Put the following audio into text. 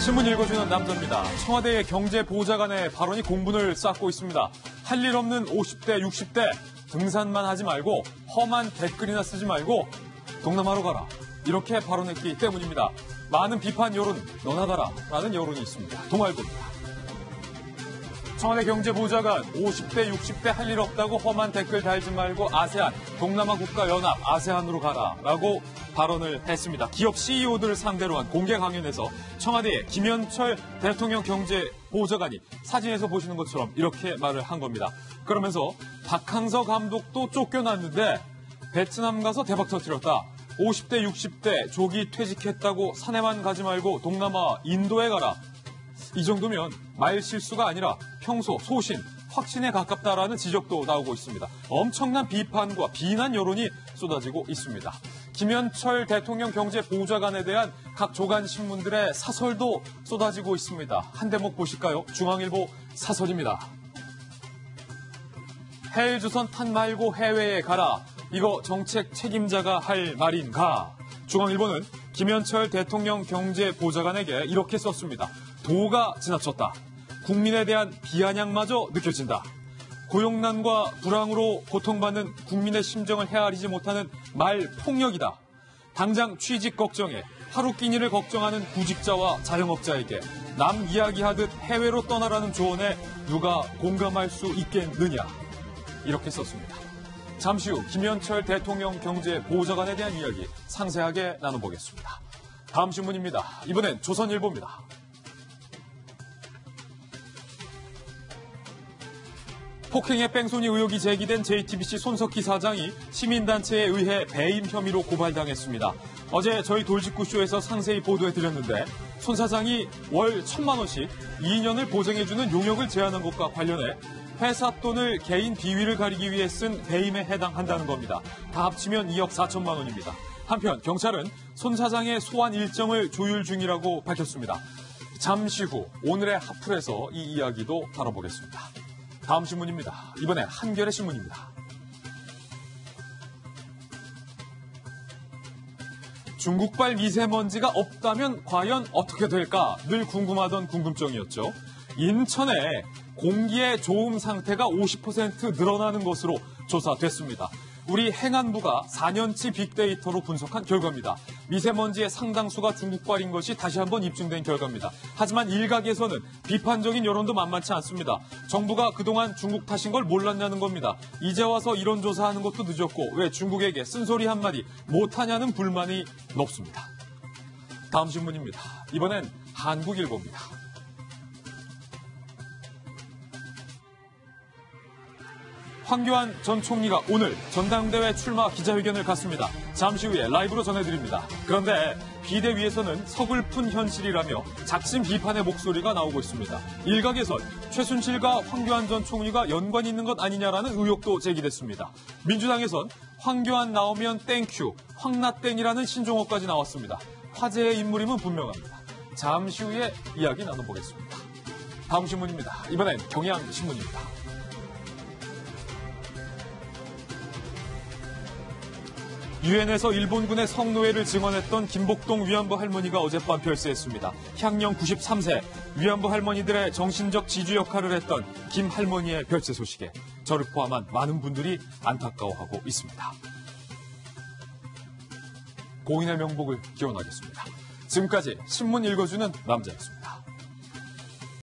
신문 읽어주는 남자입니다. 청와대의 경제보좌관의 발언이 공분을 쌓고 있습니다. 할 일 없는 50대, 60대 등산만 하지 말고 험한 댓글이나 쓰지 말고 동남아로 가라. 이렇게 발언했기 때문입니다. 많은 비판 여론 너나 가라 라는 여론이 있습니다. 동아일보입니다. 청와대 경제보좌관 50대, 60대 할 일 없다고 험한 댓글 달지 말고 아세안, 동남아 국가연합, 아세안으로 가라라고 발언을 했습니다. 기업 CEO들을 상대로 한 공개 강연에서 청와대의 김현철 대통령 경제보좌관이 사진에서 보시는 것처럼 이렇게 말을 한 겁니다. 그러면서 박항서 감독도 쫓겨났는데 베트남 가서 대박 터뜨렸다. 50대, 60대 조기 퇴직했다고 산에만 가지 말고 동남아, 인도에 가라. 이 정도면 말 실수가 아니라 평소 소신, 확신에 가깝다라는 지적도 나오고 있습니다. 엄청난 비판과 비난 여론이 쏟아지고 있습니다. 김현철 대통령 경제보좌관에 대한 각 조간 신문들의 사설도 쏟아지고 있습니다. 한 대목 보실까요? 중앙일보 사설입니다. 해외주선 탄 말고 해외에 가라. 이거 정책 책임자가 할 말인가? 중앙일보는 김현철 대통령 경제보좌관에게 이렇게 썼습니다. 도가 지나쳤다. 국민에 대한 비아냥마저 느껴진다. 고용난과 불황으로 고통받는 국민의 심정을 헤아리지 못하는 말폭력이다. 당장 취직 걱정에 하루 끼니를 걱정하는 구직자와 자영업자에게 남 이야기하듯 해외로 떠나라는 조언에 누가 공감할 수 있겠느냐. 이렇게 썼습니다. 잠시 후 김현철 대통령 경제보좌관에 대한 이야기 상세하게 나눠보겠습니다. 다음 신문입니다. 이번엔 조선일보입니다. 폭행의 뺑소니 의혹이 제기된 JTBC 손석희 사장이 시민단체에 의해 배임 혐의로 고발당했습니다. 어제 저희 돌직구쇼에서 상세히 보도해드렸는데 손 사장이 월 1,000만 원씩 2년을 보장해주는 용역을 제안한 것과 관련해 회사 돈을 개인 비위를 가리기 위해 쓴 배임에 해당한다는 겁니다. 다 합치면 2억 4천만 원입니다. 한편 경찰은 손 사장의 소환 일정을 조율 중이라고 밝혔습니다. 잠시 후 오늘의 핫플에서 이 이야기도 다뤄보겠습니다. 다음 신문입니다. 이번엔 한겨레 신문입니다. 중국발 미세먼지가 없다면 과연 어떻게 될까? 늘 궁금하던 궁금증이었죠. 인천에 공기의 좋음 상태가 50% 늘어나는 것으로 조사됐습니다. 우리 행안부가 4년치 빅데이터로 분석한 결과입니다. 미세먼지의 상당수가 중국발인 것이 다시 한번 입증된 결과입니다. 하지만 일각에서는 비판적인 여론도 만만치 않습니다. 정부가 그동안 중국 탓인 걸 몰랐냐는 겁니다. 이제 와서 이런 조사하는 것도 늦었고 왜 중국에게 쓴소리 한마디 못하냐는 불만이 높습니다. 다음 신문입니다. 이번엔 한국일보입니다. 황교안 전 총리가 오늘 전당대회 출마 기자회견을 갖습니다. 잠시 후에 라이브로 전해드립니다. 그런데 비대위에서는 서글픈 현실이라며 작심 비판의 목소리가 나오고 있습니다. 일각에선 최순실과 황교안 전 총리가 연관이 있는 것 아니냐라는 의혹도 제기됐습니다. 민주당에선 황교안 나오면 땡큐, 황나땡이라는 신종어까지 나왔습니다. 화제의 인물임은 분명합니다. 잠시 후에 이야기 나눠보겠습니다. 다음 신문입니다. 이번엔 경향신문입니다. 유엔에서 일본군의 성노예를 증언했던 김복동 위안부 할머니가 어젯밤 별세했습니다. 향년 93세, 위안부 할머니들의 정신적 지주 역할을 했던 김 할머니의 별세 소식에 저를 포함한 많은 분들이 안타까워하고 있습니다. 고인의 명복을 기원하겠습니다. 지금까지 신문 읽어주는 남자였습니다.